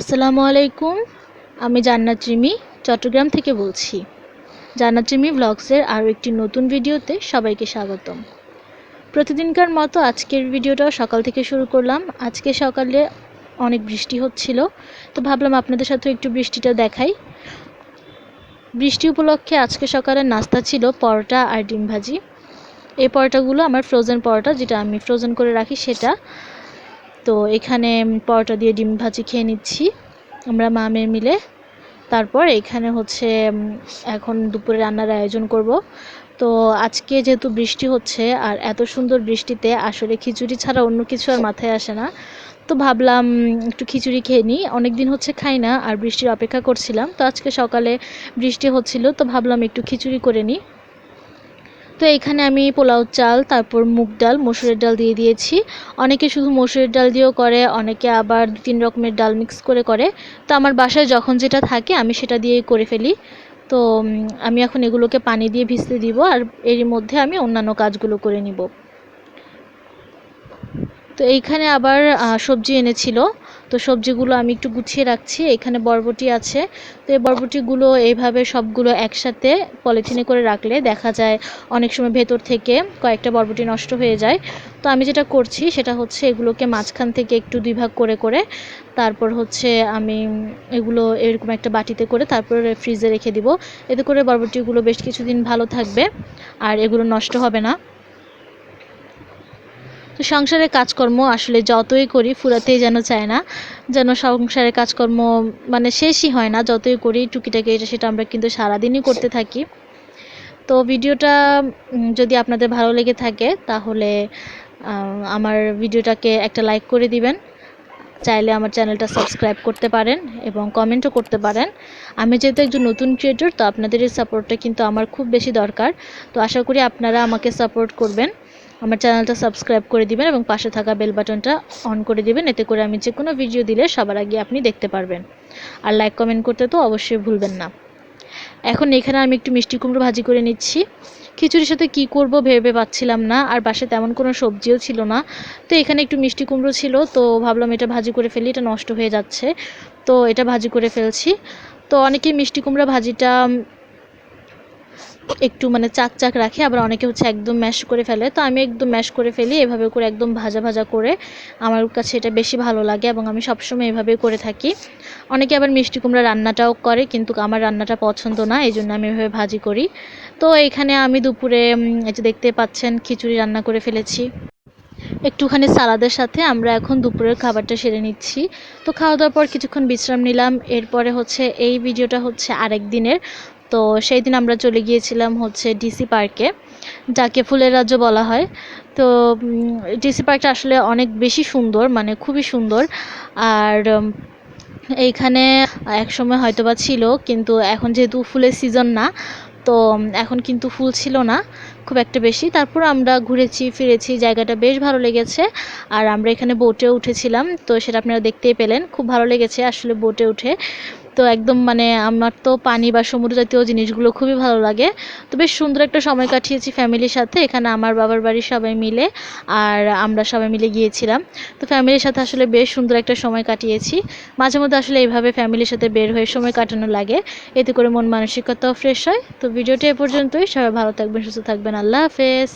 আসসালামু আলাইকুম। আমি জান্নাত রিমি চট্টগ্রাম থেকে বলছি। জান্নাত রিমি ব্লগসের আরও একটি নতুন ভিডিওতে সবাইকে স্বাগতম। প্রতিদিনকার মতো আজকের ভিডিওটাও সকাল থেকে শুরু করলাম। আজকে সকালে অনেক বৃষ্টি হচ্ছিল, তো ভাবলাম আপনাদের সাথে একটু বৃষ্টিটা দেখাই। বৃষ্টি উপলক্ষে আজকে সকালের নাস্তা ছিল পরোটা আর ডিম ভাজি। এই পরোটাগুলো আমার ফ্রোজেন পরোটা, যেটা আমি ফ্রোজেন করে রাখি সেটা। তো এখানে পরোটা দিয়ে ডিম ভাজি খেয়ে নিচ্ছি আমরা মা মেয়ে মিলে। তারপর এখানে হচ্ছে এখন দুপুরে রান্নার আয়োজন করব। তো আজকে যেহেতু বৃষ্টি হচ্ছে আর এত সুন্দর বৃষ্টিতে আসলে খিচুড়ি ছাড়া অন্য কিছু আর মাথায় আসে না, তো ভাবলাম একটু খিচুড়ি খেয়ে নিই। অনেক দিন হচ্ছে খাই না আর বৃষ্টির অপেক্ষা করছিলাম, তো আজকে সকালে বৃষ্টি হচ্ছিল তো ভাবলাম একটু খিচুড়ি করে নিই। তো এখানে আমি পোলাও চাল, তারপর মুগ ডাল, মসুরের ডাল দিয়ে দিয়েছি। অনেকে শুধু মসুরের ডাল দিয়েও করে, অনেকে আবার 2-3 রকমের ডাল মিক্স করে। তো আমার বাসায় যখন যেটা থাকে আমি সেটা দিয়েই করে ফেলি। তো আমি এখন এগুলোকে পানি দিয়ে ভিজতে দিব আর এরই মধ্যে আমি অন্যান্য কাজগুলো করে নিব। তো এইখানে আবার সবজি এনেছিল, তো সবজিগুলো আমি একটু গুছিয়ে রাখছি। এখানে বরবটি আছে, তো এই বরবটিগুলো এইভাবে সবগুলো একসাথে পলিথিনে করে রাখলে দেখা যায় অনেক সময় ভেতর থেকে কয়েকটা বরবটি নষ্ট হয়ে যায়। তো আমি যেটা করছি সেটা হচ্ছে এগুলোকে মাঝখান থেকে একটু 2 ভাগ করে তারপর হচ্ছে আমি এগুলো এরকম একটা বাটিতে করে তারপরে ফ্রিজে রেখে দিব। এতে করে বরবটিগুলো বেশ কিছুদিন ভালো থাকবে আর এগুলো নষ্ট হবে না। তো সংসারের কাজকর্ম আসলে যতই করি ফুরাতেই যেন চায় না, যেন সংসারের কাজকর্ম মানে শেষই হয় না। যতই করি টুকিটাকি এটা সেটা আমরা কিন্তু সারাদিনই করতে থাকি। তো ভিডিওটা যদি আপনাদের ভালো লেগে থাকে তাহলে আমার ভিডিওটাকে একটা লাইক করে দিবেন। চাইলে আমার চ্যানেলটা সাবস্ক্রাইব করতে পারেন এবং কমেন্টও করতে পারেন। আমি যেহেতু একজন নতুন ক্রিয়েটর, তো আপনাদের এই সাপোর্টটা কিন্তু আমার খুব বেশি দরকার। তো আশা করি আপনারা আমাকে সাপোর্ট করবেন, আমার চ্যানেলটা সাবস্ক্রাইব করে দিবেন এবং পাশে থাকা বেল বাটনটা অন করে দিবেন। এতে করে আমি যে কোনো ভিডিও দিলে সবার আগে আপনি দেখতে পারবেন। আর লাইক কমেন্ট করতে তো অবশ্যই ভুলবেন না। এখন এখানে আমি একটু মিষ্টি কুমড়ো ভাজি করে নিচ্ছি। খিচুড়ির সাথে কি করব ভেবে পাচ্ছিলাম না, আর বাসায় তেমন কোনো সবজিও ছিল না। তো এখানে একটু মিষ্টি কুমড়ো ছিল, তো ভাবলাম এটা ভাজি করে ফেলি, এটা নষ্ট হয়ে যাচ্ছে। তো এটা ভাজি করে ফেলছি। তো অনেকেই মিষ্টি কুমড়া ভাজিটা একটু মানে চাক রাখে, আবার অনেকে হচ্ছে একদম ম্যাশ করে ফেলে। তো আমি একদম ম্যাশ করে ফেলি, এভাবে করে একদম ভাজা করে। আমার কাছে এটা বেশি ভালো লাগে এবং আমি সবসময় এভাবেই করে থাকি। অনেকে আবার মিষ্টি কুমড়া রান্নাটাও করে, কিন্তু আমার রান্নাটা পছন্দ না, এই জন্য আমি এভাবে ভাজি করি। তো এখানে আমি দুপুরে এই যে দেখতে পাচ্ছেন খিচুড়ি রান্না করে ফেলেছি। একটুখানি সালাদের সাথে আমরা এখন দুপুরের খাবারটা সেরে নিচ্ছি। তো খাওয়া দাওয়ার পর কিছুক্ষণ বিশ্রাম নিলাম। এরপরে হচ্ছে এই ভিডিওটা হচ্ছে আরেক দিনের। তো সেই দিন আমরা চলে গিয়েছিলাম হচ্ছে ডিসি পার্কে, যাকে ফুলের রাজ্য বলা হয়। তো ডিসি পার্কটা আসলে অনেক বেশি সুন্দর, মানে খুবই সুন্দর। আর এইখানে একসময় হয়তোবা ছিল, কিন্তু এখন যেহেতু ফুলের সিজন না, তো এখন কিন্তু ফুল ছিল না খুব একটা বেশি। তারপর আমরা ঘুরেছি ফিরেছি, জায়গাটা বেশ ভালো লেগেছে। আর আমরা এখানে বোটেও উঠেছিলাম, তো সেটা আপনারা দেখতেই পেলেন। খুব ভালো লেগেছে আসলে বোটে উঠে। তো একদম মানে আমার তো পানি বা সমুদ্র জাতীয় জিনিসগুলো খুবই ভালো লাগে। তো বেশ সুন্দর একটা সময় কাটিয়েছি ফ্যামিলির সাথে। এখানে আমার বাবার বাড়ির সবাই মিলে আর আমরা সবাই মিলে গিয়েছিলাম। তো ফ্যামিলির সাথে আসলে বেশ সুন্দর একটা সময় কাটিয়েছি। মাঝে মধ্যে আসলে এইভাবে ফ্যামিলির সাথে বের হয়ে সময় কাটানো লাগে, এতে করে মন মানসিকতাও ফ্রেশ হয়। তো ভিডিওটা এ পর্যন্তই। সবাই ভালো থাকবেন, সুস্থ থাকবেন। আল্লাহ হাফেজ।